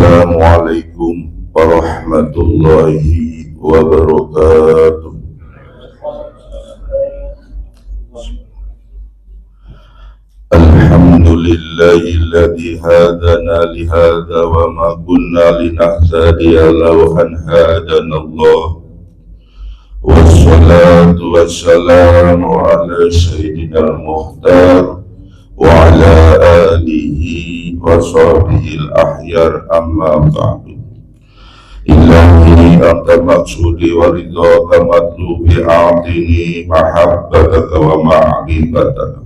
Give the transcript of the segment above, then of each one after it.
Assalamualaikum warahmatullahi wabarakatuh. Alhamdulillahilladzi hadana lihadza wa ma kunna linahtadiya laula an hadanallah. Wassalatu wassalamu ala sayyidina al-muhtar wa ala alihi wa sahbihi al-ahyar, amma ba'du. Ilahi anta maqsudi wa ridhaka matlubi, a'tini mahabbataka wa ma'rifataka.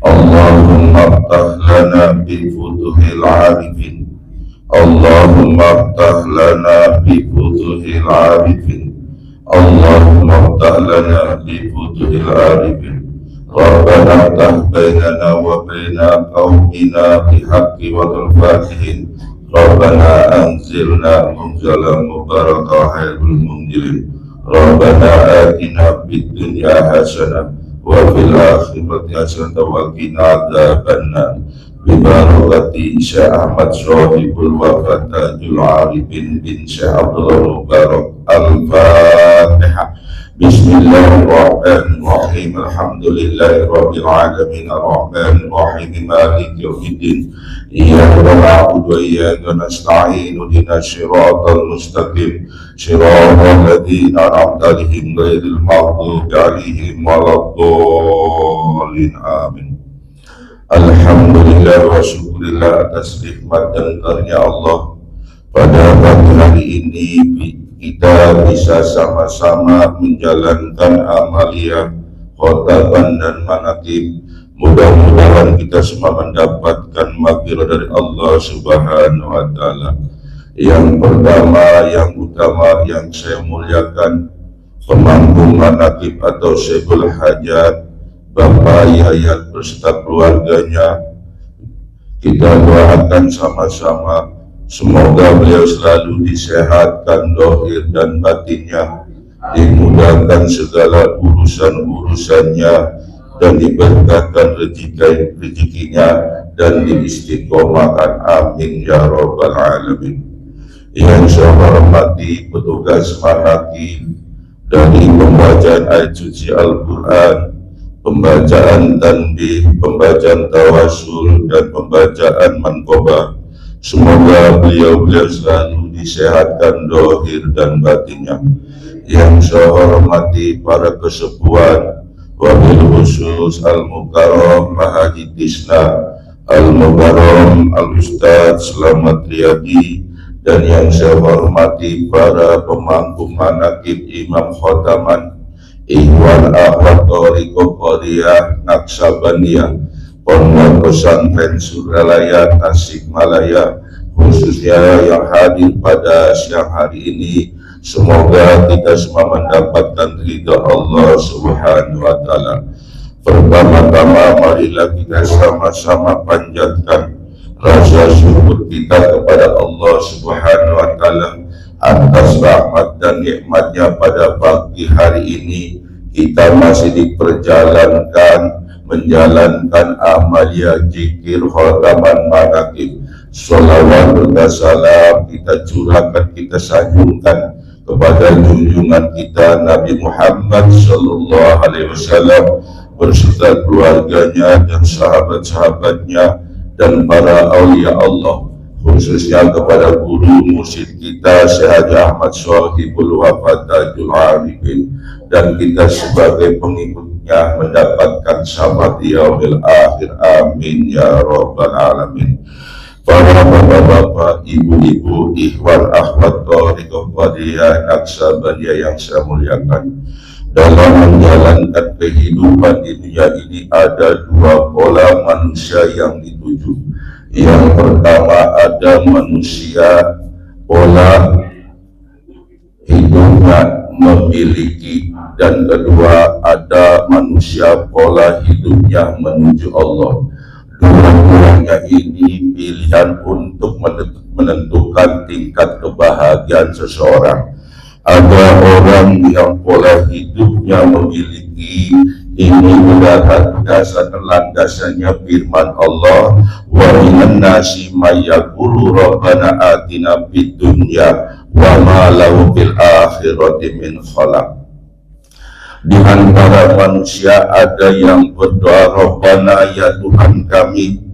Allahumma aftah lana bi futuhil arifin. Allahumma aftah lana bi futuhil arifin. Allahumma aftah lana bi futuhil arifin. Rabbana aftah bainana wa baina qaumina bihaqqi wa al-fatihin. Rabbana anzilna munzalan mubarakah khairul munzilin. Rabbana atina fid dunya hasanah wa fil akhirati hasanah wa qina adzabannar. Bi barakati Syekh Ahmad Shahibul Wafat Tajul Arifin bin Syekh Abdullah Mubarak. Al-Fatihah. Bismillahirrahmanirrahim. Alhamdulillahi rabbil alamin, arrahmanir rahim, maliki yaumiddin. Iyyaka na'budu wa iyyaka nasta'in. Ihdinas siratal mustaqim, siratal ladzina an'amta 'alaihim ghairil maghdubi 'alaihim waladdallin. Amin. Alhamdulillah wa syukurillah atas nikmat dan karunia Allah. Pada pagi hari ini kita bisa sama-sama menjalankan amalia khotaban dan manaqib. Mudah-mudahan kita semua mendapatkan maghfirah dari Allah Subhanahu wa Ta'ala. Yang pertama, yang utama, yang saya muliakan, pemangku manaqib atau Syekhul Hajat Bapak Yayat beserta keluarganya. Kita doakan sama-sama, semoga beliau selalu disehatkan dohir dan batinnya, dimudahkan segala urusan-urusannya, dan diberkatkan rezekinya, dan diistiqomahkan. Amin ya rabbal alamin. Yang saya hormati petugas manaqib dari pembacaan ayat suci Al-Quran, pembacaan tanbih, pembacaan tawasul, dan pembacaan manqobah. Semoga beliau selalu disehatkan dohir dan batinnya. Yang saya hormati para kesepuhan, wabil khusus Al-Mukarram Pak Haji Tisna, Al-Mukarram Al-Ustadz Selamat Riyadi, dan yang saya hormati para pemangku manaqib Imam Khotaman, Ikhwan Akhwat Thariqah Qadiriyah Naqsabandiyah, Pondok Pesantren Suralaya Tasikmalaya, khususnya yang hadir pada siang hari ini. Semoga kita semua mendapatkan ridha Allah Subhanahu wa Ta'ala. Pertama-tama marilah kita sama-sama panjatkan rasa syukur kita kepada Allah Subhanahu wa Ta'ala atas rahmat dan nikmatnya. Pada pagi hari ini kita masih diperjalankan menjalankan amalia zikir khotaman manaqib. Sholawat dan salam kita curahkan, kita sanjungkan kepada junjungan kita Nabi Muhammad Sallallahu Alaihi Wasallam beserta keluarganya dan sahabat-sahabatnya dan para aulia Allah, khususnya kepada guru mursyid kita Syekh Ahmad Shahibul Wafat Tajul Arifin, dan kita sebagai pengikutnya mendapatkan syafaat yaumil akhir. Amin ya rabbal alamin. Para bapak-bapak, ibu-ibu, ikhwan akhwat Thariqah Qadiriyah Naqsabandiyah yang saya muliakan, dalam menjalankan kehidupan di dunia ini ada dua pola manusia yang dituju. Yang pertama, ada manusia pola hidupnya memiliki, dan kedua ada manusia pola hidupnya menuju Allah. Dua-duanya ini pilihan untuk menentukan tingkat kebahagiaan seseorang. Ada orang yang pola hidupnya memiliki Ini adalah dasar landasannya firman Allah, wa minan nasi may yaqulu rabbana atina fid dunya wa ma lahu fil akhirati min khalaq. Di antara manusia ada yang berdoa, Rabbana ya Tuhan kami,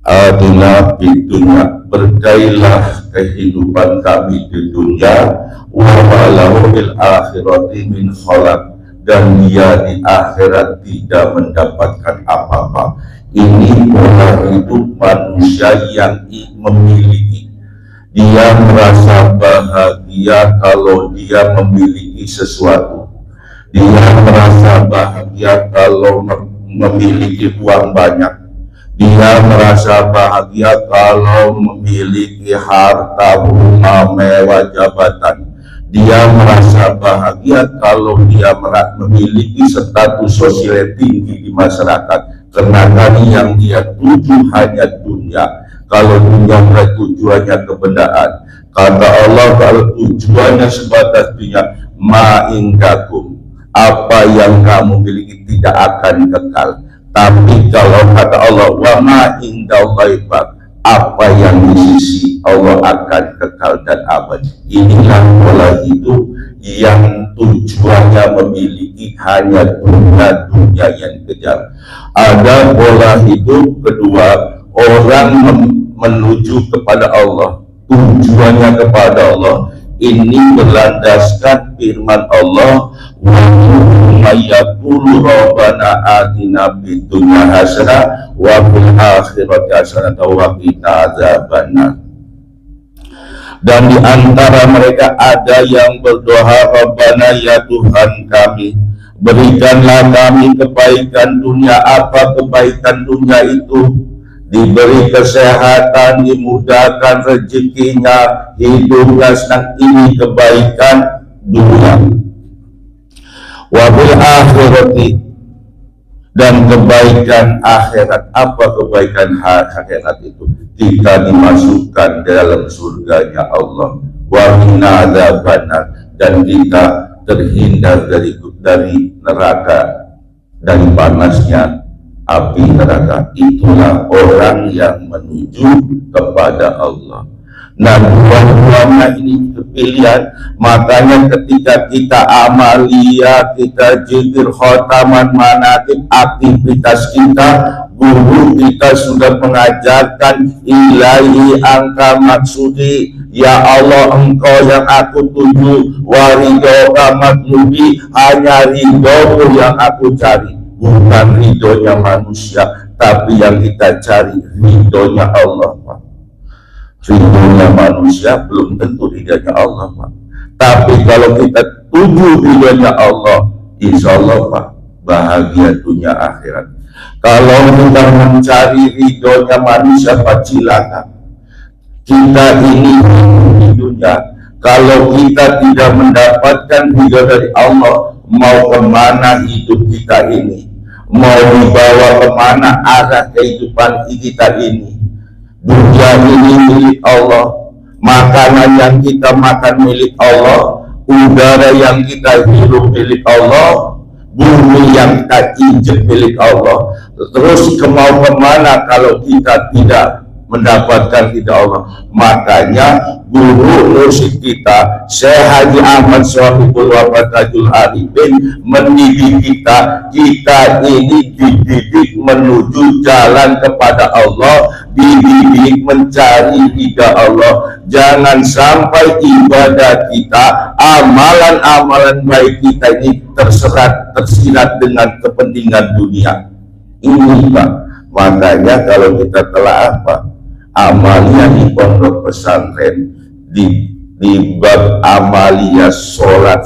atina fid dunya, berkailah kehidupan kami di dunia, wa ma lahu fil akhirati min khalaq, dan dia di akhirat tidak mendapatkan apa-apa. Ini pola hidup manusia yang memiliki. Dia merasa bahagia kalau dia memiliki sesuatu. Dia merasa bahagia kalau memiliki uang banyak. Dia merasa bahagia kalau memiliki harta, rumah mewah, jabatan. Dia merasa bahagia kalau dia memiliki status sosial tinggi di masyarakat. Karena tadi yang dia tuju hanya dunia. Kalau dunia tujuannya kebenaran. Kata Allah, kalau tujuannya sebatas dunia, ma indakum, apa yang kamu miliki tidak akan kekal. Tapi kalau kata Allah, wa ma indallahi baq, apa yang di sisi Allah akan kekal dan abadi. Inilah pola hidup yang tujuannya memiliki hanya dunia yang kejar. Ada pola hidup kedua, orang menuju kepada Allah, tujuannya kepada Allah. Ini berlandaskan firman Allah, wa may yaqulu rabbana atina fid dunya hasanah wa fil akhirati hasanah wa qina adzabannar. Dan di antara mereka ada yang berdoa, Rabbana ya Tuhan kami, berikanlah kami kebaikan dunia. Apa kebaikan dunia itu? Diberi kesehatan, dimudahkan rezekinya, hidupnya senang. Ini kebaikan dunia. Wabil akhirati, dan kebaikan akhirat. Apa kebaikan akhirat itu? Kita dimasukkan dalam surganya Allah. Wa minna adzabannar, dan kita terhindar dari neraka, dari panasnya api neraka. Itulah orang yang menuju kepada Allah. Nah, dua-duanya ini pilihan. Makanya ketika kita amalia, kita zikir, khotaman, manaqib, aktivitas kita, guru kita sudah mengajarkan, ilahi angka maksudi, ya Allah engkau yang aku tuju, warido matludi, hanya ridhomu yang aku cari. Bukan ridhonya manusia, tapi yang kita cari ridhonya Allah, Pak. Ridhonya manusia belum tentu ridhonya Allah, Pak. Tapi kalau kita tuju ridhonya Allah, insya Allah, Pak, bahagia dunia akhirat. Kalau kita mencari ridhonya manusia, Pak, cilaka. Kita ini di dunia, kalau kita tidak mendapatkan ridho dari Allah, mau kemana hidup kita ini? Mau dibawa kemana arah kehidupan kita ini? Dunia ini milik Allah, makanan yang kita makan milik Allah, udara yang kita hirup milik Allah, bumi yang kita injek milik Allah. Terus mau kemana kalau kita tidak mendapatkan ridha Allah? Makanya guru musik kita, Syekh Haji Ahmad Shahibul Wafat Tajul Arifin, mendidik kita ini dididik menuju jalan kepada Allah, dididik mencari ridha Allah. Jangan sampai ibadah kita, amalan-amalan baik kita ini tersirat dengan kepentingan dunia. Ini, Pak. Makanya kalau kita telah amalia di pondok pesantren, di bab amalia sholat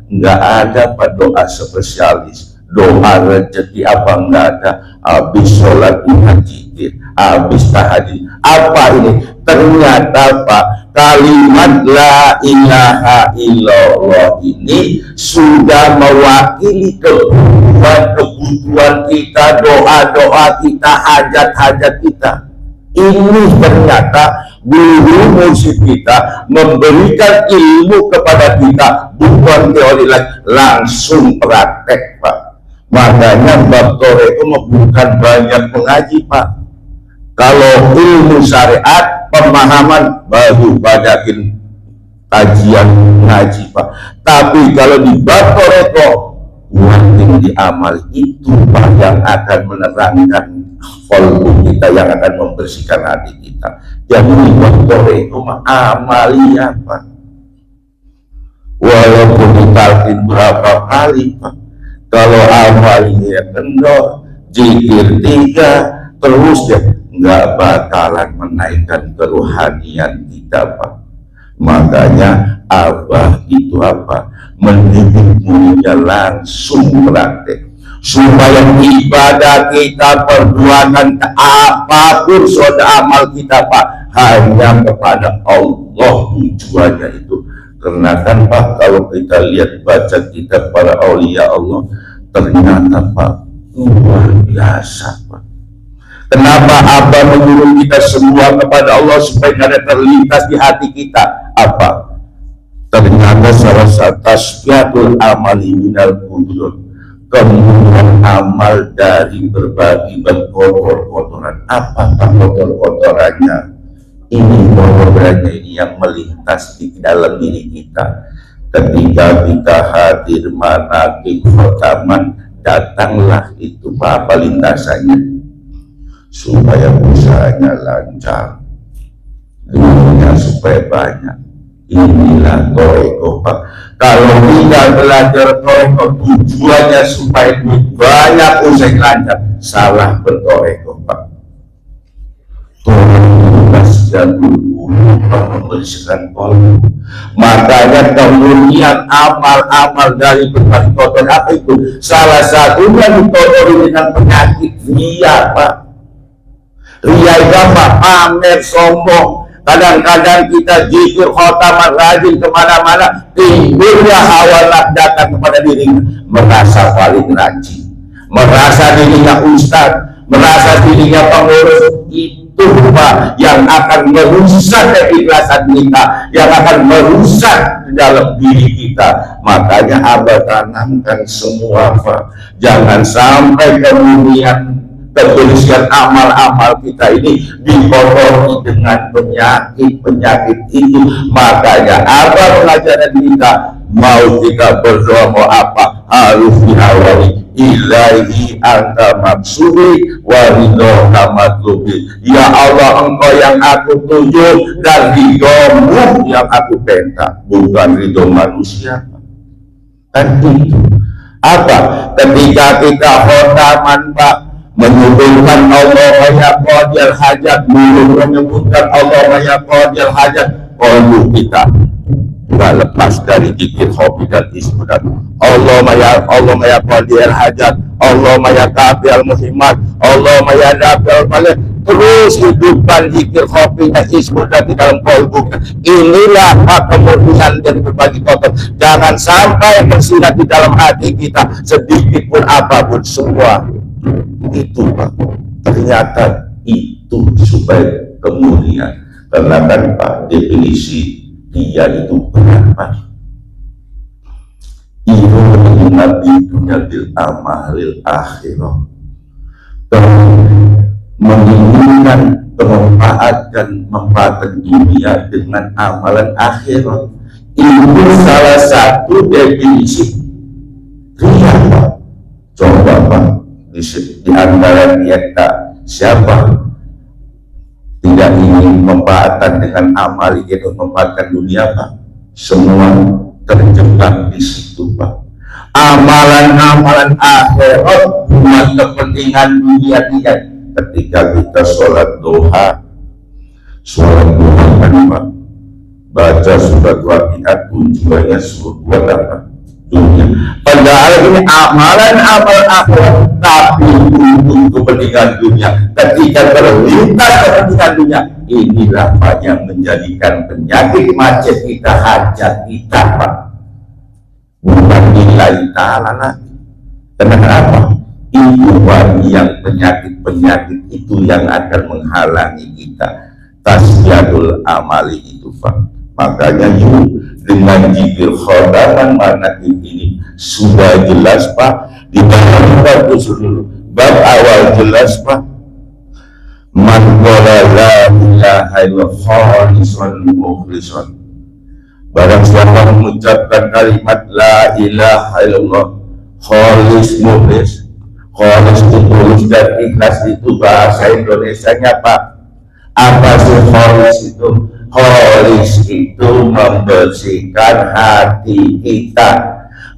nggak ada, Pak, doa spesialis, doa rezeki apa nggak ada. Habis sholat tahajud, habis tahajud apa ini? Ternyata, Pak, kalimat la ilaha illallah ini sudah mewakili kebutuhan kita, doa-doa kita, hajat-hajat kita. Ini ternyata guru musik kita memberikan ilmu kepada kita, bukan teori lagi, langsung praktek, Pak. Makanya bab toreko bukan banyak mengaji Pak. Kalau ilmu syariat pemahaman baru banyakin kajian ngaji Pak. Tapi kalau di bab toreko yang diamal itu Pak yang akan menerangkan kolbu kita, yang akan membersihkan hati kita. Jadi di bab toreko amalia Pak. Walaupun ditalkin berapa kali Pak, kalau amalnya kendor, zikir 3 terus ya nggak bakalan menaikkan kerohanian kita Pak. Makanya Abah itu apa? Mendidik muridnya langsung praktek supaya ibadah kita, perbuatan apapun soda amal kita Pak hanya kepada Allah tujuannya itu. Karena kan Pak, kalau kita lihat baca kitab para aulia Allah, ternyata Pak luar biasa Pak. Kenapa Abah menyuruh kita semua kepada Allah supaya ada terlintas di hati kita? Apa? Ternyata salah satu tasbihatul amali minal qudrat, kemudian amal dari berbagi kotor-kotoran. Apakah kotor-kotorannya? Ini kotorannya ini yang melintas di dalam diri kita. Ketika kita hadir manaqib khotaman, datanglah itu apa lintasannya, supaya usahanya lancar, dunia supaya banyak. Inilah toreko Pak. Kalau kita belajar toreko tujuannya supaya banyak usaha lancar, salah bertoreko Pak. Dan membersihkan kolbu. Makanya kemudian amal-amal dari berbagai kotor apa itu? Salah satunya dikotori dengan penyakit ria Pak. Ria itu apa? Pamer, sombong. Kadang-kadang kita zikir khotaman rajin kemana-mana, timbulnya hawa datang kepada dirinya, merasa paling rajin, merasa dirinya ustaz, merasa dirinya pengurus. Itu Pak yang akan merusak keikhlasan kita, yang akan merusak dalam diri kita. Makanya Abah tanamkan semua Pak, jangan sampai kemudian kebersihan amal-amal kita ini dikotori dengan penyakit-penyakit itu. Makanya Abah mengajarkan kita, mau kita berdoa mau apa, harus diawali ilahi anta maksudi wa ridhoka matlubi. Ya Allah, engkau yang aku tuju dan ridhomu yang aku minta, bukan ridho manusia. Kan itu apa? Ketika kita khotaman Pak, menyebutkan Allah ya qadir hajat, menyebutkan Allah ya qadir hajat, kolbu kita nggak lepas dari zikir hobi dan ismudat. Allah maya qadir hajat, Allah maya kafi al muhimmat, Allah maya dafi al balik. Terus hidupkan zikir hobi dan ismudat di dalam kolbu. Inilah kemuliaan dari berbagi kotor. Jangan sampai tersirat di dalam hati kita sedikit pun apapun, semua itu Pak. Ternyata itu supaya kemuliaan. Karena kan Pak, definisi dia itu berapa? Itu nabi dunia bil amalil akhirah, menginginkan memanfaatkan dunia dengan amalan akhirat. Itu salah satu definisi ria Pak. Coba Pak, di antara kita siapa tidak ingin memanfaatkan dengan amal ini untuk memanfaatkan dunia Pak? Semua terjebak di situ Pak. Amalan-amalan akhirat buat kepentingan dunia tidak. Ketika kita sholat duha kan Pak, baca surat waqiat tujuannya buat apa? Dunia. Padahal ini amalan amal akhirat, tapi untuk kepentingan dunia. Ketika terlintas kepentingan dunia, inilah Pak yang menjadikan penyakit macet kita, hajat kita Pak, bukan nilai ta'ala lagi. Kenapa? Itu Pak yang penyakit-penyakit itu yang akan menghalangi kita tasbihul amali itu Pak. Makanya yuk dengan zikir khotaman manaqib ini sudah jelas Pak, Di dalam bab usul bab awal jelas Pak, man qala la ilaha illallah khalisan mukhlisan, barang siapa mengucapkan kalimat la ilaha illallah khalis mukhlis, khalis itu tulus dan ikhlas, itu bahasa Indonesianya Pak. Apa sih khalis itu? Khalis itu membersihkan hati kita,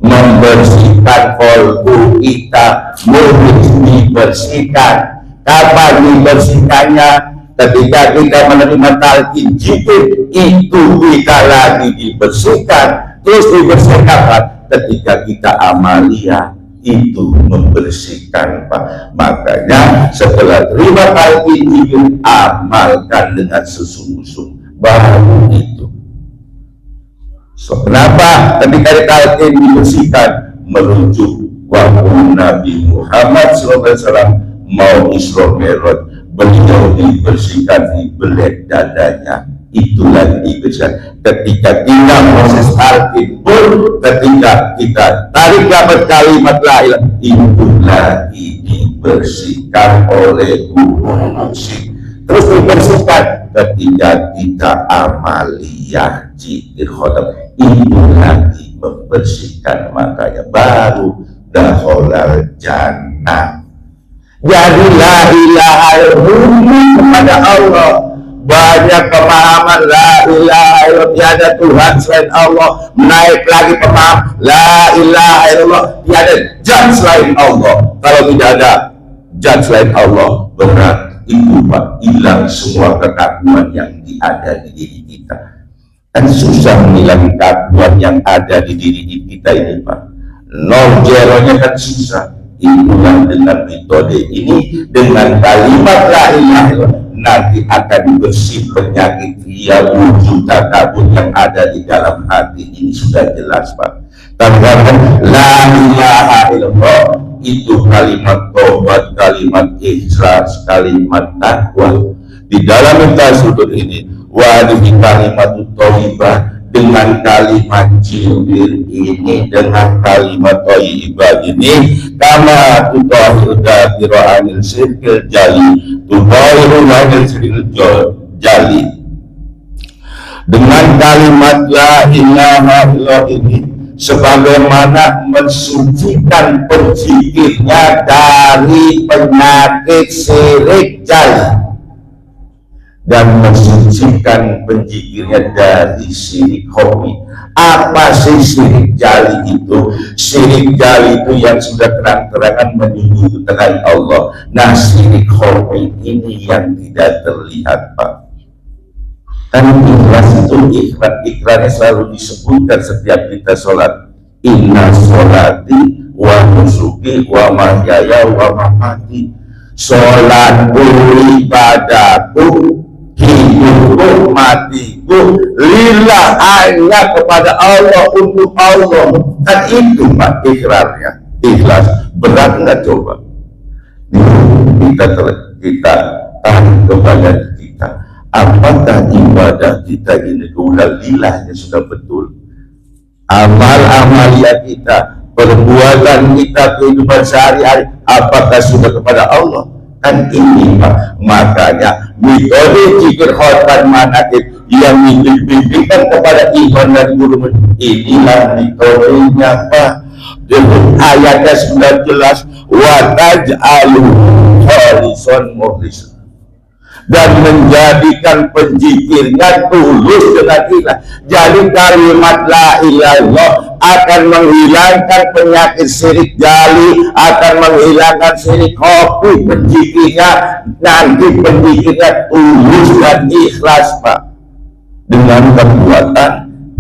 membersihkan kolbu kita, mukhlis dibersihkan. Kapan dibersihkannya? Ketika kita menerima talqin jibril, itu kita lagi dibersihkan. Terus dibersihkan ketika kita amalia, itu membersihkan Pak. Makanya setelah terima talqin jibril, amalkan dengan sesungguh-sungguh, baru itu. So, kenapa ketika talqin dibersihkan? Merujuk wahyu Nabi Muhammad SAW mau Isra Mi'raj, beliau dibersihkan di belet dadanya, itulah dibersihkan. Ketika kita proses talqin pun, ketika kita tarik dapat kalimat la ilaha, itu lagi dibersihkan oleh guru musik. Terus dibersihkan ketika kita amaliyah jibril khotam, itu lagi membersihkan. Makanya baru dakhalal jannah. Jadi la ilaha illallah kepada Allah. Banyak pemahaman la ilaha illallah tiada Tuhan selain Allah. Naik lagi pemahaman la ilaha illallah tiada zat selain Allah. Kalau tidak ada zat selain Allah, berat itu Pak, hilang semua kekaguan yang ada di diri kita. Kan susah menghilangkan kekaguan yang ada di diri kita ini Pak. Nol zeronya kan susah. Itulah dengan metode ini, dengan kalimat la ilaha illallah, nanti akan bersih penyakit ria, wujud, takabur yang ada di dalam hati ini. Sudah jelas Pak. Karena la ilaha illallah itu kalimat tobat, kalimat ikhlas, kalimat takwa. Di dalam tasawuf ini wadihi kalimat thayyibah, dengan kalimat jibril ini, dengan kalimat thayyibah ini, kama tutahir dabira anil sirkil jali, tutahir anil sirkil jali. Dengan kalimat la ilaha illallah ini, sebagaimana mensucikan penzikirnya dari penyakit syirik jali, dan mensucikan penzikirnya dari syirik khafi. Apa sih syirik jali itu? Syirik jali itu yang sudah terang-terangan menyudutkan Allah. Nah, syirik khafi ini yang tidak terlihat Pak. Kan ikhlas itu, ikrarnya selalu disebutkan setiap kita sholat. Inna sholati wa nusuki wa mahyaya wa mamati. Sholatku, ibadahku, hidupku, matiku lillah, hanya kepada Allah, untuk Allah. Kan itu Pak ikrarnya. Ikhlas berat nggak coba? Kita tahan kepada kita. Apakah ibadah kita ini kemudian lillahnya sudah betul? Amal-amalia kita, perbuatan kita, kehidupan sehari-hari, apakah sudah kepada Allah? Kan ini Pak. Makanya metode zikir khotam manaqib yang dibimbingkan kepada iman dan guru, inilah metodenya Pak. Ayatnya sudah jelas, wa taj'alu khalisan mukhlis, dan menjadikan penzikirnya tulus dengan ikhlas. Jadi kalimat la ilaha illallah akan menghilangkan penyakit syirik jali, akan menghilangkan syirik khafi. Penzikirnya nanti penzikirnya tulus dan ikhlas Pak, dengan perbuatan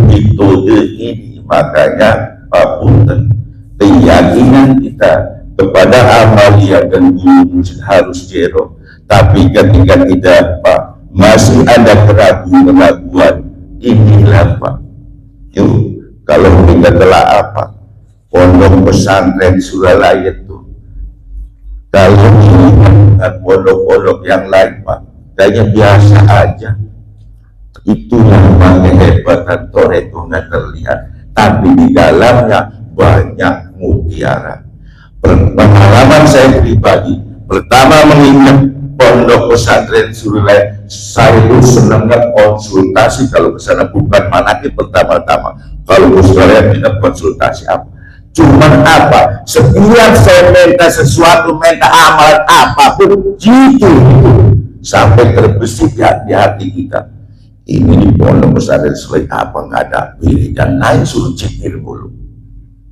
metode ini. Makanya Pak Punten, keyakinan kita kepada amalia dan guru harus zero. Tapi ketika tidak Pak, masih ada keraguan-keraguan, inilah Pak. Yuk, kalau kita telah apa, pondok pesantren Suralaya itu, kalau dengan pondok-pondok yang lain Pak, kayaknya biasa aja. Itulah kehebatan Torekonya terlihat, tapi di dalamnya banyak mutiara, Pengalaman saya pribadi, pertama mengingat pondok pesantren Surulai, saya itu senangnya konsultasi kalau ke sana, bukan manakib pertama-tama. Kalau saya tidak konsultasi apa, cuman apa, setiap saya minta sesuatu, minta amalan apapun, gitu sampai terbesit di hati kita. Ini di pondok pesantren Surulai apa nggak ada pilih dan naik suruh cikir dulu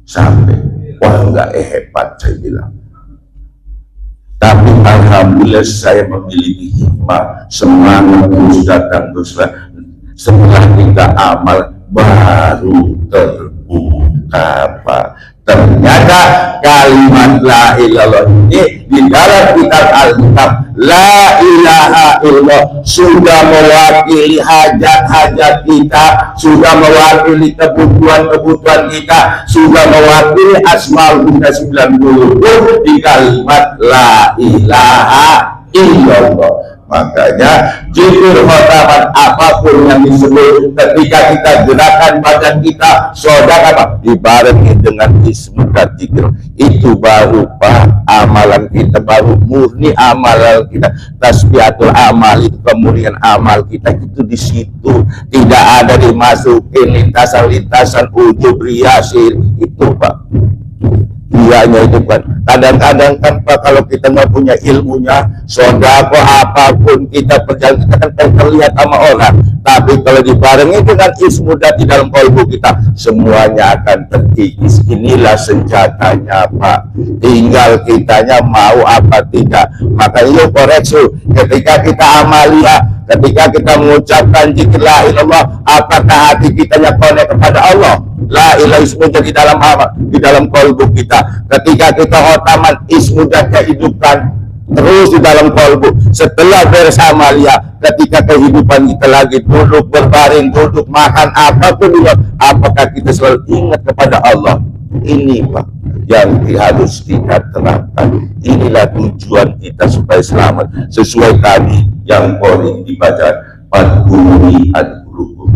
sampai wah nggak hebat saya bilang. Tapi alhamdulillah saya memiliki hikmah, semangat terus datang terus. Setelah kita amal baru terbuka Pak. Ternyata kalimat la ilallah ini di dalam kitab Alkitab, la ilaha illallah sudah mewakili hajat-hajat kita, sudah mewakili kebutuhan-kebutuhan kita, sudah mewakili asmaul husna 90 di kalimat la ilaha illallah. Makanya zikir khotaman apapun yang disebut ketika kita gerakan badan kita sedang apa dibarengi dengan ismu dan zikir, itu baru Pak amalan kita, baru murni amalan kita. Tasbihatul amal itu kemuliaan amal kita itu di situ, tidak ada dimasukin lintasan-lintasan ujub riasir itu Pak. Dianya itu kan kadang-kadang kan Pak, kalau kita nggak punya ilmunya, sodako apapun kita perjalanan kita kan terlihat sama orang, tapi kalau dibarengi dengan ismu dan di dalam kalbu kita, semuanya akan terkikis. Inilah senjatanya Pak, tinggal kitanya mau apa tidak. Makanya koreksi ketika kita amalia, ketika kita mengucapkan zikir la ilallah, apakah hati kitanya konek kepada Allah? La ilaha ismu di dalam amal, di dalam kalbu kita. Ketika kita khotaman ismu dan hidupkan terus di dalam kalbu. Setelah beres amalia, ketika kehidupan kita lagi duduk berbaring, duduk makan apapun juga, apakah kita selalu ingat kepada Allah? Ini Pak yang harus kita terapkan. Inilah tujuan kita supaya selamat sesuai tadi yang Qori dibaca, Fadkuruni adkurukum.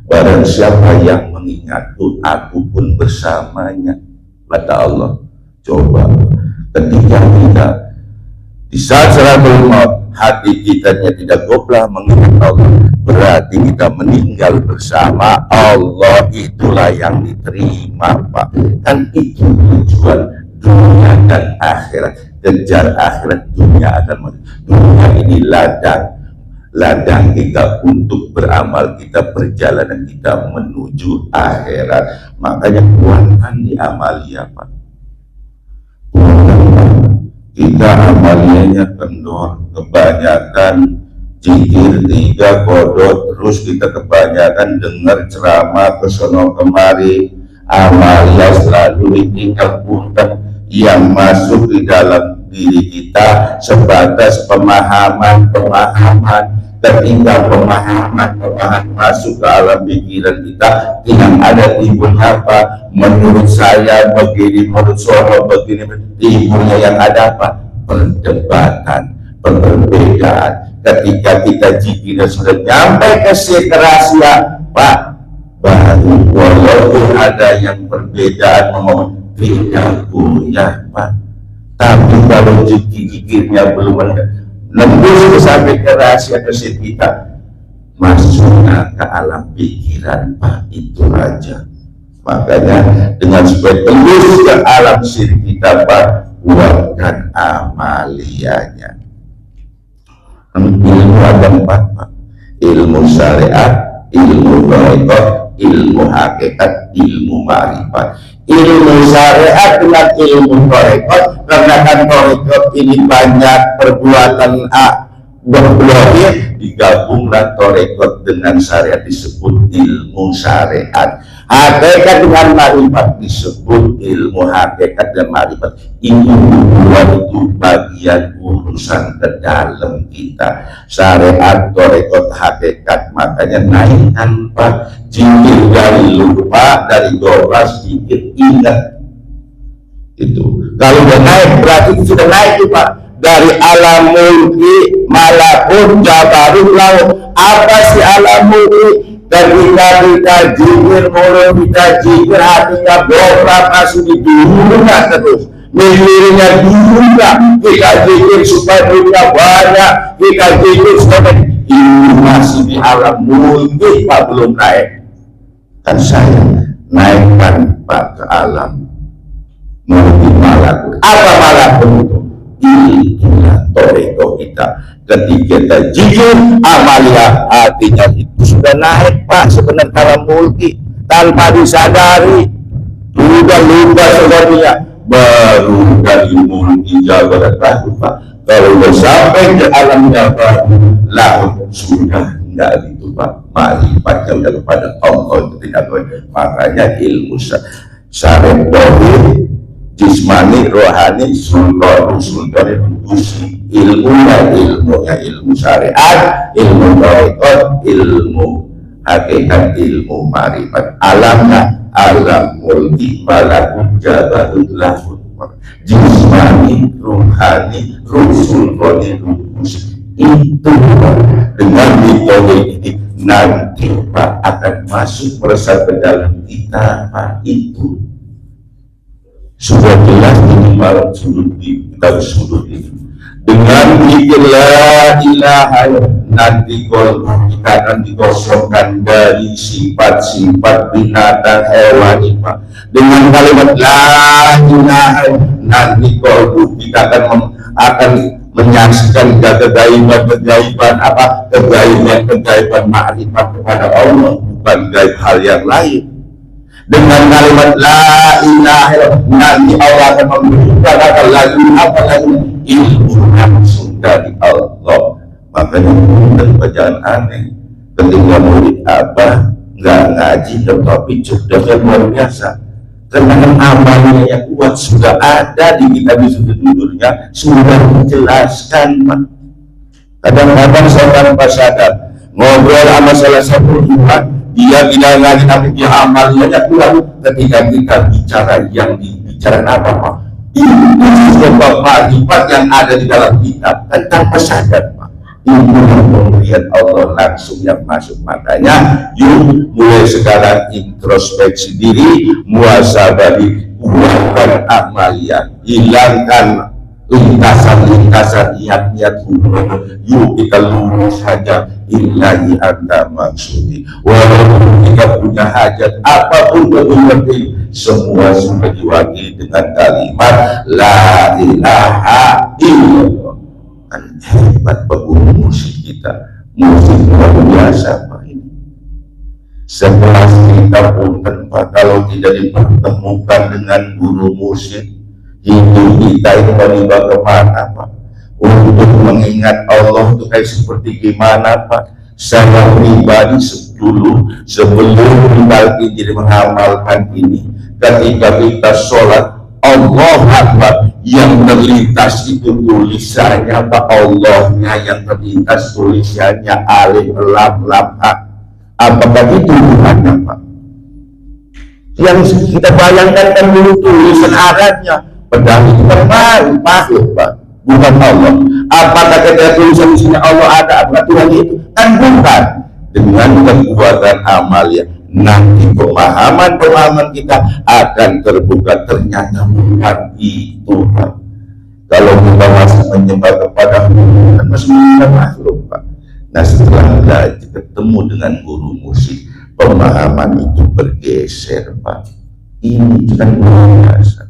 Barang siapa yang mengingatku, aku pun bersamanya, kata Allah. Coba ketika kita di saat salatul maut, hati kita tidak goplah mengingat Allah, berarti kita meninggal bersama Allah. Itulah yang diterima Pak. Kan itu tujuan dunia dan akhirat. Kejar akhirat, dunia akan mati. Dunia ini ladang kita untuk beramal, kita perjalanan kita menuju akhirat. Makanya kuatkan di amalia Pak. Kita amalianya kendor, kebanyakan zikir 3 kodot, terus kita kebanyakan dengar ceramah kesono kemari, amalia selalu ditinggal punten yang masuk di dalam diri kita sebatas pemahaman, tertinggal pemahaman masuk ke alam pikiran kita, tidak ada timbulnya apa, menurut saya begini, menurut Solo begini, timbulnya yang ada apa, perdebatan, perbedaan. Ketika kita zikir sudah nyampe ke rahasia Pak, baru walaupun ada yang perbedaan ngomong tidak punya Pak, tapi kalau zikirnya belum nembus sampai ke rahasia kesir kita, masuknya ke alam pikiran Pak, itu aja. Makanya dengan supaya tembus ke alam sir kita Pak, kuatkan amalianya. Ilmu ada 4 Pak, ilmu syariat, ilmu tarekat, ilmu hakikat, ilmu ma'rifat. Ilmu syariat dengan ilmu tarekat, karena kan tarekat ini banyak perbuatan berbuahnya, digabunglah tarekat dengan syariat disebut ilmu syariat. Hakikat dengan ma'rifat disebut ilmu hakikat dan ma'rifat. Ini itu bagian urusan ke dalam kita. Syariat, tarekat, hakikat. Makanya naikkan Pak, zikir dari lupa, dari 12 zikir ingat. Itu kalau udah naik berarti sudah naik Pak, dari alam mulki, malakut, jabarut, laut. Apa sih alam mulki? Ketika kita zikir, mulut kita zikir, hatinya borak masuk di dunia terus. miliarnya juga kita zikir supaya dunia banyak, kita zikir supaya ini masih di alam mulki Pak, belum naik. Kan saya naikkan Pak ke alam mulki malakut. Apa malakut itu? Itulah toriko kita. Ketika kita jujur amalia hatinya itu sudah naik Pak sebenarnya alam mulki tanpa disadari. Sudah lupa sebabnya baru dari mulki jabaran takut Pak. Kalau sudah sampai ke alam jabaran lalu sudah enggak itu Pak, makrifat yang kepada Allah itu tidak boleh. Makanya ilmu syarif dohir jismani rohani sultan ilmunya ilmu syariat, ilmu tariqat, ilmu hakikat, ilmu makrifat. Alamnya alam mulki malakut jabarut lahut jismani rohani sultan itu dengan metode ini nanti Pak akan masuk meresap ke dalam kita Pak. Itu sudah jelas ini malam sudut kita sudut ini dengan zikir la ilaha nanti kita akan dikosongkan dari sifat-sifat binatang hewani Pak. Dengan kalimat la ilaha nanti kita akan menyaksikan kegaiban apa kegaiban makrifat kepada Allah, bukan gaib hal yang lain. Dengan kalimat la ilaha nanti Allah akan memberikan apa lagi ilmu langsung dari Allah. Makanya dan bacaan aneh ketika murid apa nggak ngaji tetapi cerdasnya luar biasa. Karena amalnya yang kuat sudah ada di kitab sudut tidurnya, sudah dijelaskan Pak. Kadang-kadang saya tanpa sadar ngobrol sama salah satu iman, dia tidak ngaji tapi dia amalnya kuat. Ketika kita bicara yang dibicarakan apa Pak? Itu sebab makrifat yang ada di dalam kitab, kan tanpa sadar Pak. Ilmu pemberian Allah langsung yang masuk. Makanya yuk mulai sekarang introspeksi diri, muhasabah diri, buatkan amalia, hilangkan lintasan-lintasan niat-niat yuk kita lurus saja ilahi anta maksudi. Walaupun kita punya hajat apapun betul semua sudah diwakili dengan kalimat la ilaha illallah. Hebat penggunaan musik kita, musik luar biasa Pak ini. Sekelas kita pun tanpa kalau tidak dipertemukan dengan guru musik, hidup kita itu menimba kemana Pak? Untuk mengingat Allah itu kayak seperti gimana Pak? Saya pribadi sebelum kita jadi mengamalkan ini, ketika kita sholat Allah Akbar yang terlintas itu tulisannya Pak, Allahnya yang terlintas tulisannya alif lam lam ha. Apakah itu Tuhannya Pak? Yang kita bayangkan kan dulu tulisan Arabnya, padahal itu makhluk Pak, bukan Allah. Apakah kita tulisan Allah ada? Apakah Tuhan itu? Kan bukan. Dengan kekuatan amalnya nanti pemahaman kita akan terbuka, ternyata bukan itu Pak. Kalau kita masih menyembah kepada kan masih menyembah makhluk Pak. Nah setelah belajar ketemu dengan guru musik, pemahaman itu bergeser Pak. Ini kan luar biasa.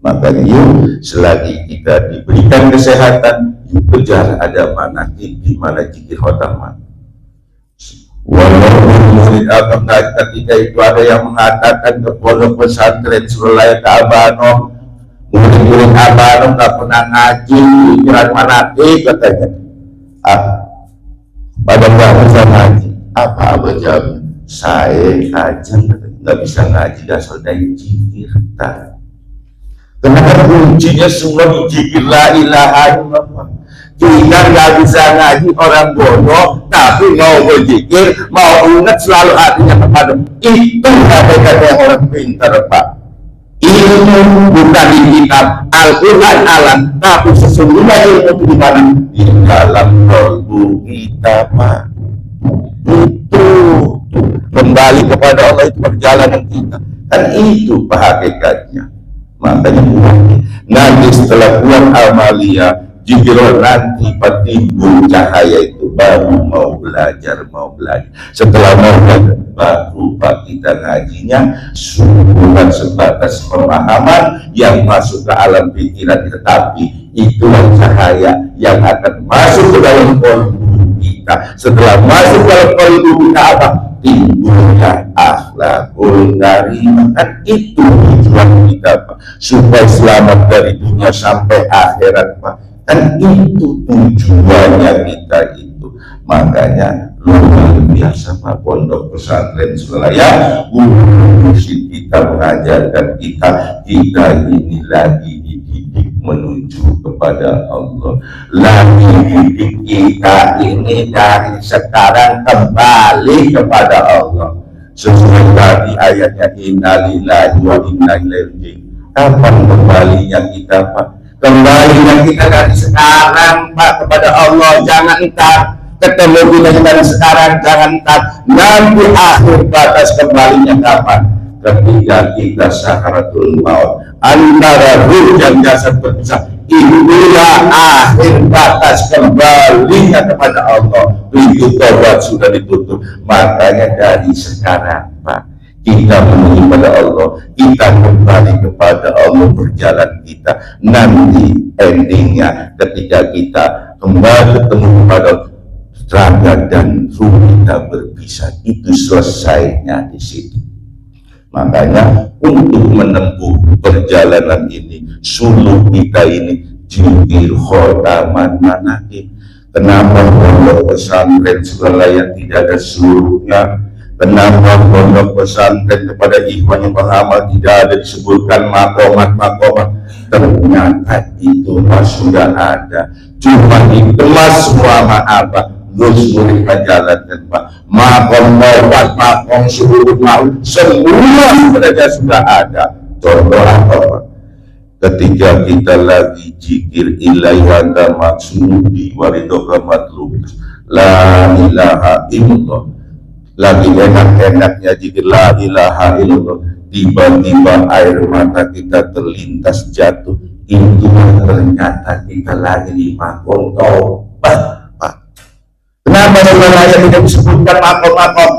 Makanya yuk selagi kita diberikan kesehatan, yuk kejar ada manakib di mana zikir khotamah. Walaupun murid akan ketika itu ada yang mengatakan ke pondok pesantren Suralaya ke Abanom, murid-murid Abanom nggak pernah ngaji pikiran manakib katanya. Pada nggak bisa ngaji, apa jawabnya? Saya aja nggak bisa ngaji dasar dari zikir. Kenapa kuncinya semua di zikir la ilaha illallah? Kita nggak bisa ngaji orang bodoh, tapi mau berzikir, mau ingat selalu hatinya kepada itu kata orang pintar Pak. Ilmu bukan di kitab Al-Quran alam, tapi sesungguhnya ilmu di mana? Di dalam kalbu kita Pak. Itu kembali kepada Allah, itu perjalanan kita. Kan itu Pak hakikatnya. Makanya nanti setelah buat amalia, jika nanti timbul cahaya itu baru mau belajar. Setelah mau belajar baru kita ngajinya bukan sebatas pemahaman yang masuk ke alam pikiran, tetapi itulah cahaya yang akan masuk ke dalam kolbu kita. Setelah masuk ke dalam kolbu kita apa? Timbulnya akhlakul karimah. Kan itu tujuan kita, Pak, supaya selamat dari dunia sampai akhirat, Pak. Kan itu tujuannya kita itu. Makanya luar biasa, Pak, Pondok Pesantren Sulalaya, mursyid kita mengajarkan kita ini lagi dididik menuju kepada Allah, lagi dididik kita ini dari sekarang kembali kepada Allah. Sesuai tadi ayatnya, innalillahi wa inna ilaihi raji'un. Kapan kembalinya kita, Pak? Kembalinya kita dari sekarang, Pak, kepada Allah. Jangan entar ketemu kita dari sekarang, jangan entar nanti akhir batas kembalinya kapan? Ketika kita sakaratul maut, antara ruh dan jasad berpisah, itulah akhir batas kembalinya kepada Allah. Pintu taubat sudah ditutup. Makanya dari sekarang, Pak, kita menuju pada Allah, kita kembali kepada Allah, berjalan kita. Nanti endingnya ketika kita kembali ketemu kepada raga dan ruh kita berpisah, itu selesainya di situ. Makanya untuk menempuh perjalanan ini, suluk kita ini jikir khotaman manakib. Kenapa Pondok Pesantren Sulalaya tidak ada suluknya? Kenapa Pondok Pesantren kepada ikhwan yang beramal tidak ada disebutkan makomat? Ternyata itu sudah ada, cuma dikemas semua apa? Gus murid menjalankan, Pak. Makom mawat, makom suruh maut, semua sebenarnya sudah ada. Contoh apa, Pak? Ketika kita lagi zikir ilaihanda maksudi waridoka matlub, la ilaha illallah, lagi enak-enaknya zikir la ilaha illallah, tiba-tiba air mata kita terlintas jatuh. Itu ternyata kita lagi di makom taubat. Kenapa sebenarnya tidak disebutkan makom-makom?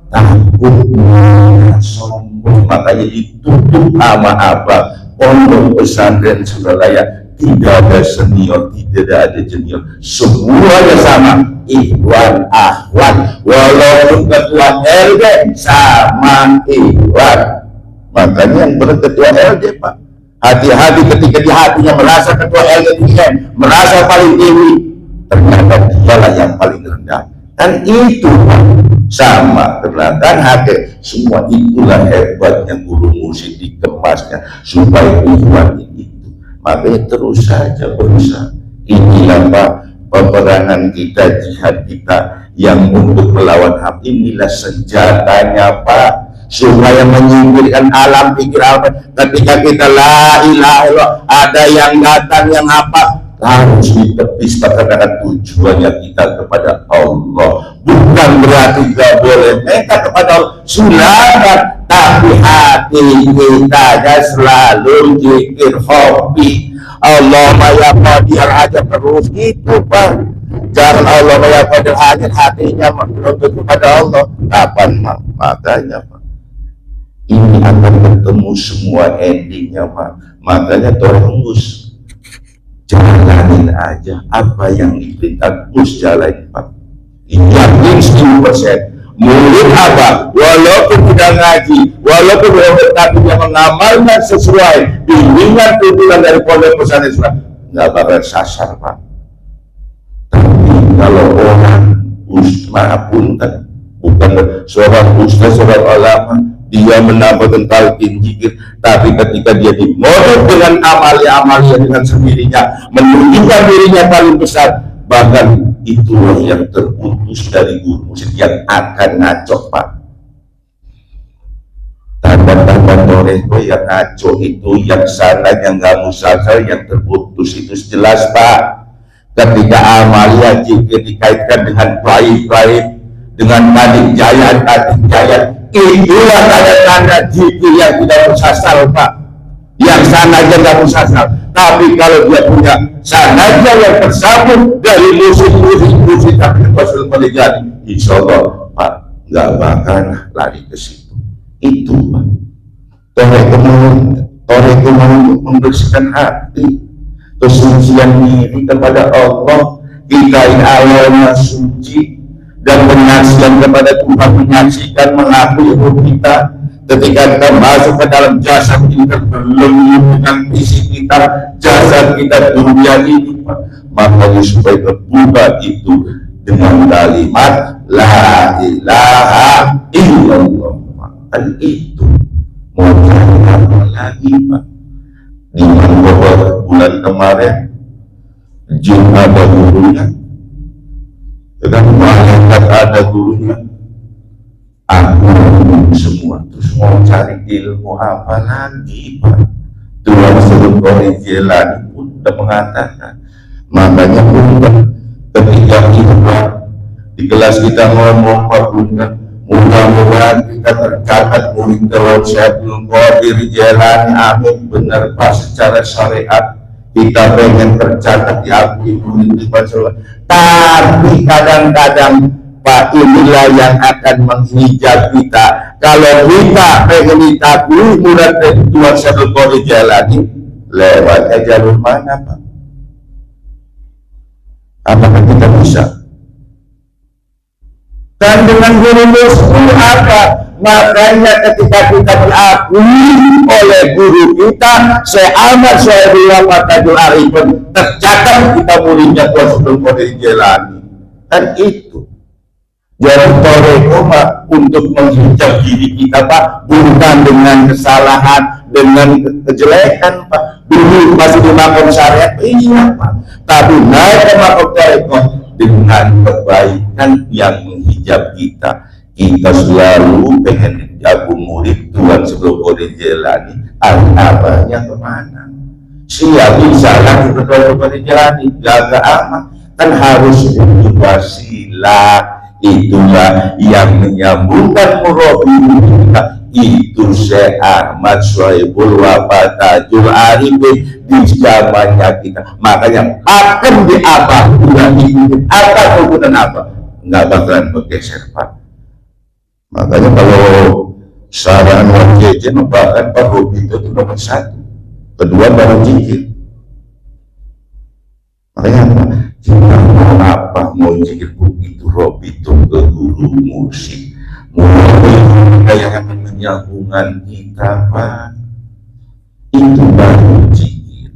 Takutnya sombong, makanya ditutup sama apa? Pondok Pesantren Sulalaya tidak ada senior, tidak ada junior, semuanya sama, ikhwan akhwat, walaupun ketua LD sama ikhwan. Makanya yang berketua LD, Pak, hati-hati ketika di hatinya merasa ketua LD dia merasa paling tinggi, ternyata dialah yang paling rendah. Dan itu sama ternyata hati semua. Itulah hebatnya guru musik dikemasnya supaya ikhwan itu. Makanya terus saja berusaha. Inilah, Pak, peperangan kita, jihad kita yang untuk melawan hak. Inilah senjatanya, Pak, supaya menyingkirkan alam pikir alam. Ketika kita la ilaha illallah, ada yang datang yang apa, harus ditepis, karena tujuannya kita kepada Allah. Bukan berarti tidak boleh mereka kepada Allah, silakan, tapi hati kita selalu zikir hobi. Allah ya qadir aja terus itu, Pak. Jangan Allah ya qadir aja hatinya menuntut kepada Allah. Kapan, makanya, Pak, ini akan bertemu semua endingnya, Pak. Makanya terus jalanin aja apa yang diperintah, terus jalanin, Pak. Yakin 10%. Murid apa? Walaupun tidak ngaji, walaupun tapi dia mengamalkan sesuai bimbingan tuntunan dari Pondok Pesantren Sulalaya, nggak bakal sasar, Pak. Tapi kalau orang mahapunten, bukan seorang ustaz, seorang ulama, dia menambahkan talqin zikir, tapi ketika dia dimodif dengan amalia-amalia dengan sendirinya, menunjukkan dirinya paling besar, bahkan itulah yang terputus dari guru musik yang akan ngaco, Pak. Tanda-tanda toreko yang ngaco itu, yang sana yang nggak musafir, yang terputus itu jelas, Pak. Ketika amalia zikir dikaitkan dengan baik-baik, dengan tadik jaya, itulah tanda-tanda zikir yang tidak bersasar, Pak. yang sananya nggak musasal, tapi kalau dia punya sananya yang tersambung dari musik tapi Rasul Qadir, insya Allah Pak nggak bakal lari ke situ. Itu Pak. Toreko mau membersihkan hati, kesucian diri kepada Allah. Kita ini awalnya suci dan penyaksian kepada Tuhan, menyaksikan mengakui kita. Ketika kita masuk ke dalam jasad ini terbelenggu dengan isi kita, jasad kita dunia ini, makanya supaya terbuka itu dengan kalimat la ilaha illallah. Dan itu mau cari apa lagi Pak? Di bulan kemarin jin ada gurunya, dengan malaikat ada gurunya, aku semua terus mau cari ilmu apa lagi Pak? Tuhan Rasul Qadir pun sudah mengatakan, makanya pun ketika kita di kelas kita ngomong Pak Bunda, mudah-mudahan kita tercatat murid Tuhan Rasul Qadir Jilani, amin, benar Pak, secara syariat kita pengen tercatat diakui murid Tuhan. Tapi kadang-kadang Pak, inilah yang akan menghijab kita. Kalau kita pengen ditakui murid Tuhan Rasul Qadir Jilani, lewatnya jalur mana Pak? Apakah kita bisa? Dan dengan guru musuh apa? Makanya ketika kita diakui oleh guru kita, Syekh Ahmad Syaikhul Fatahul Arifin, tercatat kita muridnya Tuhan Rasul Qadir Jilani. Dan itu jadi toreko Pak, untuk menghijab diri kita Pak, bukan dengan kesalahan, dengan kejelekan Pak. Dulu masih di makom syariat, iya Pak, tapi naik ke makom toreko dengan kebaikan yang menghijab kita. Kita selalu pengen jago murid Tuhan Rasul Qadir Jilani, arahnya kemana? Siapa salah ke Tuhan Rasul Qadir Jilani, jaga aman, kan harus wasilah. Itulah yang menyambungkan murabi kita, itu Syekh Ahmad Syaikhul Fatahul Arifin di zamannya kita. Makanya akan di apa, udah ikutin apa, kemudian apa, nggak bakalan bergeser Pak. Makanya kalau saran wajiban bahkan Pak hobi itu nomor 1, kedua baru zikir. Makanya apa? Kita mau apa, mau zikir begitu hobi itu ke guru musik, mulai yang akan menyambungkan kita Pak, itu baru zikir.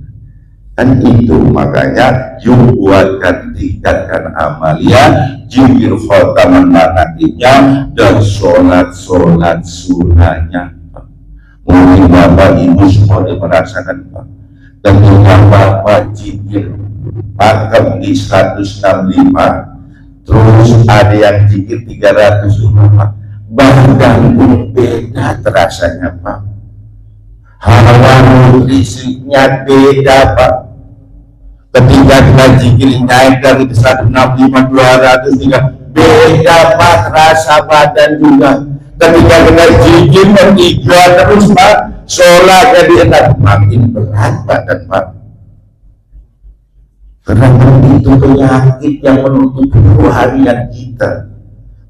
Dan itu makanya yuk buatkan, tingkatkan amalia, zikir khotaman manakibnya, dan sholat sunnahnya Pak. Mungkin Bapak Ibu semua merasakan Pak, dan Bapak zikir pakem di 165, terus ada yang zikir 305 Pak, bahkan pun beda terasanya Pak, hawa nutrisinya beda Pak. Ketika kita zikir naik dari 165 203, beda Pak, rasa badan juga. Ketika kita zikir 3 terus Pak, sholat jadi enak, makin berat badan Pak. Karena itu penyakit yang menutup harian kita.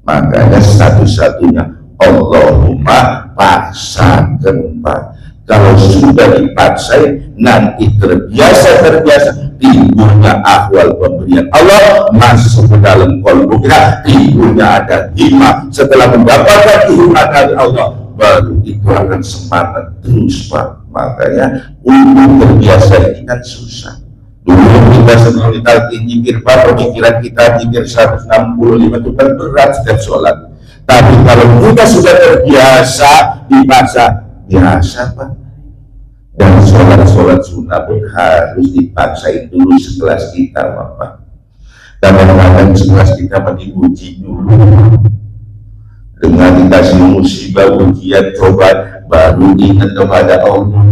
Makanya satu-satunya Allahumma paksakan Pak. Kalau sudah dipaksa nanti terbiasa timbulnya ahwal pemberian Allah masuk ke dalam kolbu kita, timbulnya ada hikmah. Setelah mendapatkan hikmah dari Allah, baru itu akan semangat terus Pak. Makanya untuk terbiasa ini kan susah. Dulu kita sebelum kita zikir Pak, pemikiran kita zikir 165 itu kan berat setiap sholat. Tapi kalau kita sudah terbiasa, dipaksa, biasa Pak. Dan sholat sunnah pun harus dipaksain dulu sekelas kita Bapak. Kadang-kadang sekelas kita diuji dulu dengan dikasih musibah, ujian, coba, baru ingat kepada Allah.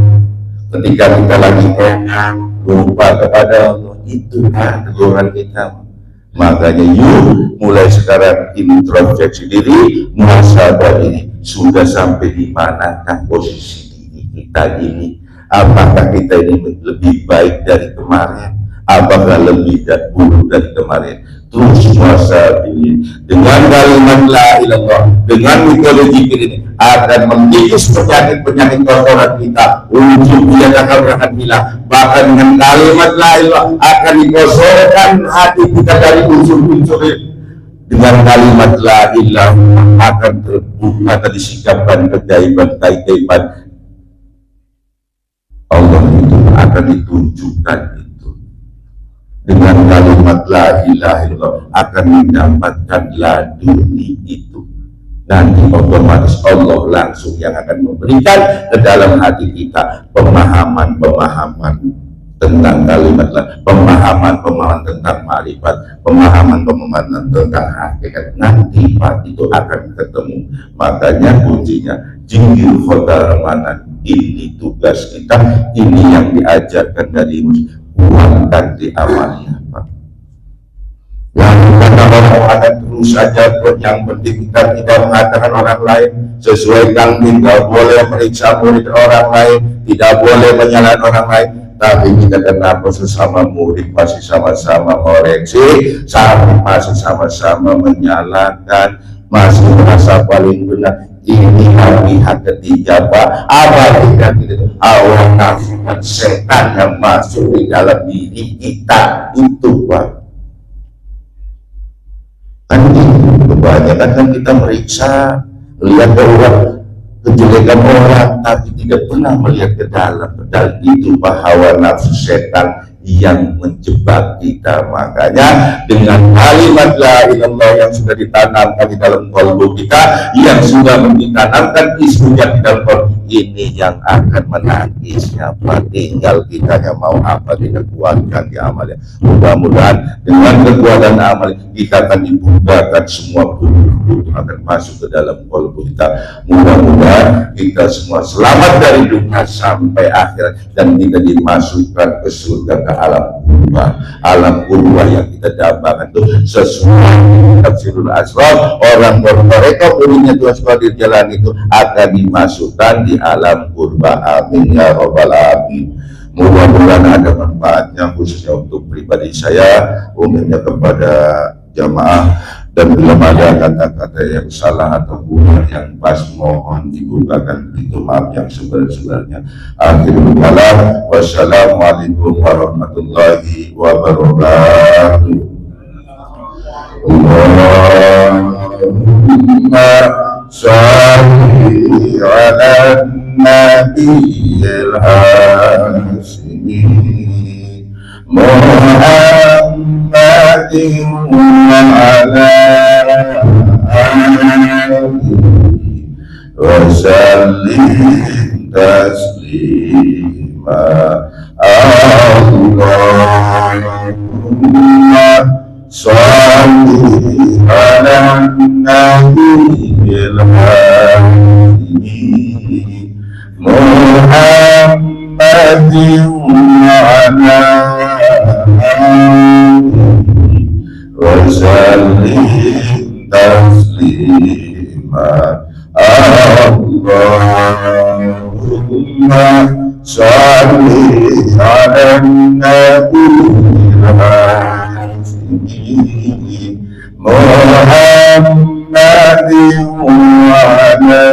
Ketika kita lagi enak, lupa kepada Allah, itu teguran kita. Makanya yuk mulai sekarang introspeksi diri, muhasabah ini sudah sampai di manakah posisi diri kita ini. Apakah kita ini lebih baik dari kemarin? Apakah lebih buruk dari kemarin? Terus puasa ini dengan kalimat la ilallah, dengan mitologi ini akan mengikis penyakit-penyakit kotoran kita, untuk akan hilang. Bahkan dengan kalimat la ilallah akan dikosongkan hati kita dari unsur-unsur. Dengan kalimat la ilallah akan terbuka, akan disikapkan keajaiban-keajaiban Allah itu akan ditunjukkan. Dengan kalimat la ilaha illallah akan mendapatkan laduni itu. Nanti otomatis Allah langsung yang akan memberikan ke dalam hati kita pemahaman-pemahaman tentang kalimat la, pemahaman-pemahaman tentang ma'rifat, pemahaman-pemahaman tentang hakikat. Nanti Pak itu akan ketemu. Makanya kuncinya jinggir khotar ramadan, ini tugas kita, ini yang diajarkan dari buatkan di amalnya, Pak. Yang kata orang akan terus saja, yang penting kita tidak mengatakan orang lain, sesuaikan, tidak boleh meriksa murid orang lain, tidak boleh menyalahkan orang lain, tapi kita kenapa sesama murid masih sama-sama koreksi, masih sama-sama menyalahkan, masih merasa paling benar. Ini pihak ketiga, Pak. Apa tidak awal nafsu setan yang masuk di dalam diri kita itu, Pak. Kan kebanyakan kan kita meriksa, lihat orang, kejelekan orang, tapi tidak pernah melihat ke dalam. Dan itu hawa nafsu setan yang menjebak kita. Makanya dengan kalimat la ilallah yang sudah ditanamkan di dalam kalbu kita, yang sudah ditanamkan isunya di dalam kalbu ini, yang akan menangis siapa, tinggal kita yang mau apa kita kuatkan di amalnya. Mudah-mudahan dengan kekuatan amal kita akan dibudahkan, semua buku akan masuk ke dalam kalbu kita. Mudah-mudahan kita semua selamat dari dunia sampai akhirat, dan kita dimasukkan ke surga, ke alam kurba yang kita dapatkan itu sesuai tafsirul asrar. Orang mereka punya Tuhan Qadir jalan itu akan dimasukkan di alam kurba. Amin ya rabbal alamin. Mudah-mudahan ada manfaatnya, khususnya untuk pribadi saya, umumnya kepada jamaah. Dan bila ada kata-kata yang salah atau benar yang pas, mohon dibukakan pintu maaf yang sebenarnya. Akhirul kalam, wassalamualaikum warahmatullahi wabarakatuh. Allahumma sholli ala nabiyil hasimi Muhammadin wa ala alihi wa sallim taslima. Allahumma sholli ala nabiyil hasimi Muhammadin wa ala wa sallim taslima. Allahumma sholli ala nabiyil hasimi Muhammadin wa ala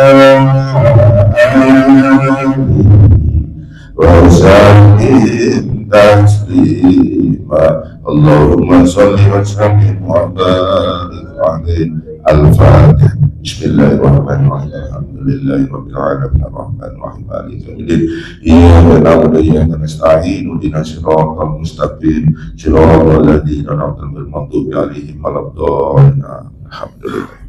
wa sallim taslima. Allahumma sholli wa sallim wa barik alaihi. Al-Fatihah. Bismillahirrahmanirrahim. Alhamdulillahi rabbil alamin arrahmanir rahim maliki yaumiddin. Iyyaka na'budu wa iyyaka nasta'in. Ihdinas siratal mustaqim. Siratal ladzina an'amta 'alaihim ghairil maghdubi 'alaihim waladdallin. Alhamdulillah.